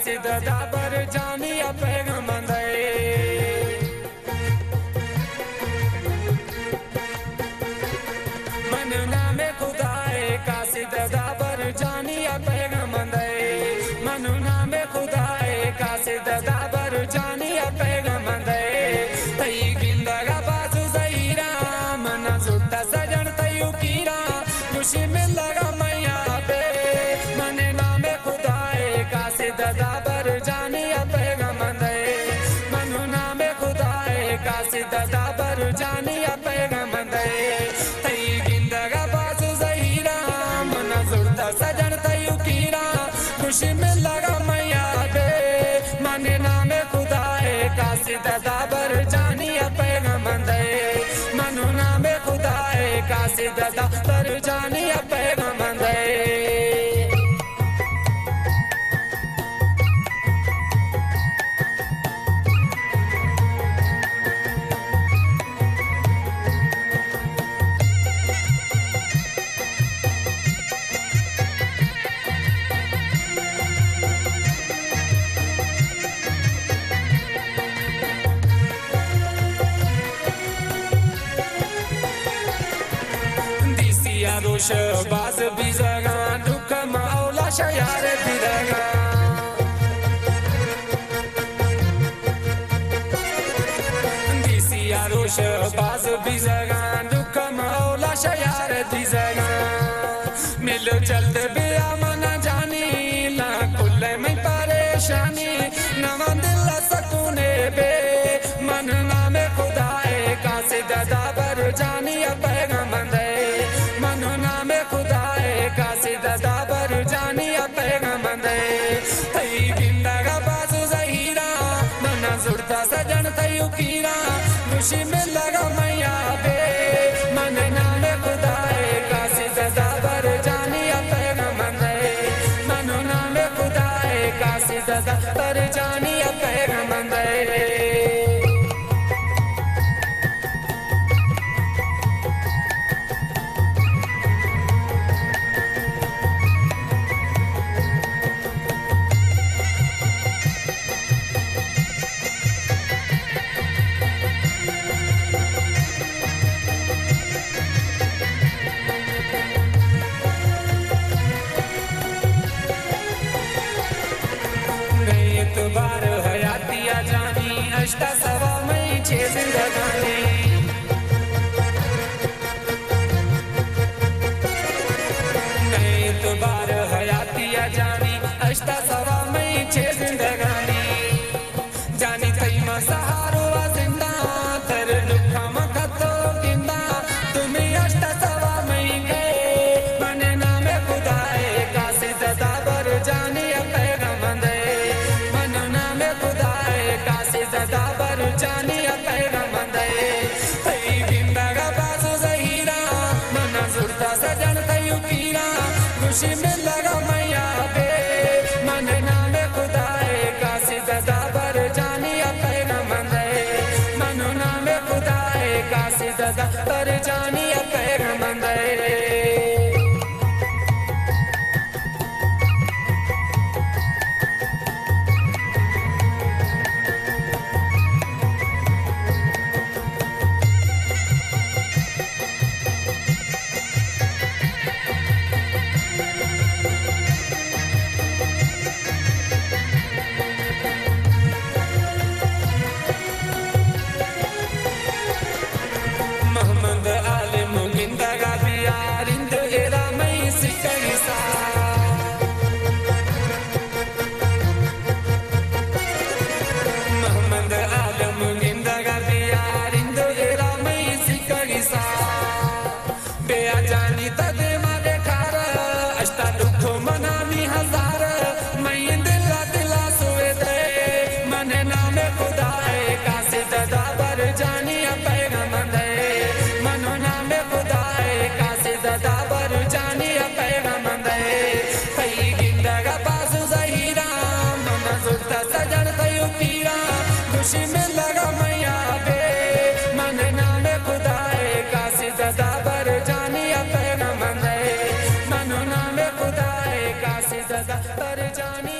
कासिदा पर जानिया पैगंबंदे मन नामे खुदाए कासिदा पर जानिया पैगंबंदे मन नामे खुदाए कासिदा पर जानिया पैगंबंदे तई गिंदगा बाजू जहीरा मन सुट्टा सजन तयू कीरा खुशी में लगा मैया पे मन नामे खुदाए कासिदा पर जानिया पैगंबंदे मन नामे खुदाए कासिदा पर जानिया पैगंबंदे तई गिंदगा बाजू जहीरा मन सुट्टा सजन तयू कीरा खुशी में लगा मैया पे मन नामे खुदाए कासिदा पर जानिया पैगंबंदे मन नामे खुदाए कासिदा पर जानिया पैगंबंदे रोश बाज बिजगा दुख मौला शयार बिरगा दिसिया रोश बाज बिजगा दुख मौला शयार बिजगा मिल चलते बिया मना जानी ला कुल में परेशानी नवा दिल सकूने बे मन नामे खुदाए कासिदा पर जानिया पैगंबंदे मन नामे खुदाए कासिदा पर जानिया पैगंबंदे तई गिंदगा बाजू जहीरा मना सुरता सजन तयू कीरा खुशी में लगा मैया पे मन नामे खुदाए कासिदा पर जानिया पैगंबंदे मन नामे खुदाए कासिदा पर जानिया पैगंबंदे बार हयातिया जानी अष्टा सवा मई छे जिंदगानी नहीं तो बार हयातिया जानी अष्टा सवा मई छे जिंदगानी जानी तई मा सहारो जिंदा तर दुखा मखतो गिंदा तुम्हें अष्टा सवा मई गए मन नामे खुदाए कासिदा पर जानिया पैगंबंदे कासिदा पर जानिया पैगंबंदे तई गिंदगा बाजू जहीरा मना सुरता सजन तयू कीरा खुशी में लगा मैया पे मन नामे खुदाए कासिदा पर जानिया पैगंबंदे मन नामे खुदाए कासिदा पर जानिया पैगंबंदे मोहम्मद आलिम गिंदगा बियार इंद एरा मई सिकरिसा मोहम्मद आलिम गिंदगा बियार इंद एरा मई सिकरिसा बेया जानी तदे मारे खार अष्टा दुख मनानी हजार मई दिला दिला सुवे दे मन नामे खुदाए कासिदा पर जानिया पैगंबंदे कासिदा पर जानिया पैगंबंदे तई गिंदगा बाजू जहीरा मना सुरता सजन तयू कीरा खुशी में लगा मैया पे मन नामे खुदाए कासिदा पर जानिया पैगंबंदे मन नामे खुदाए कासिदा पर जानिया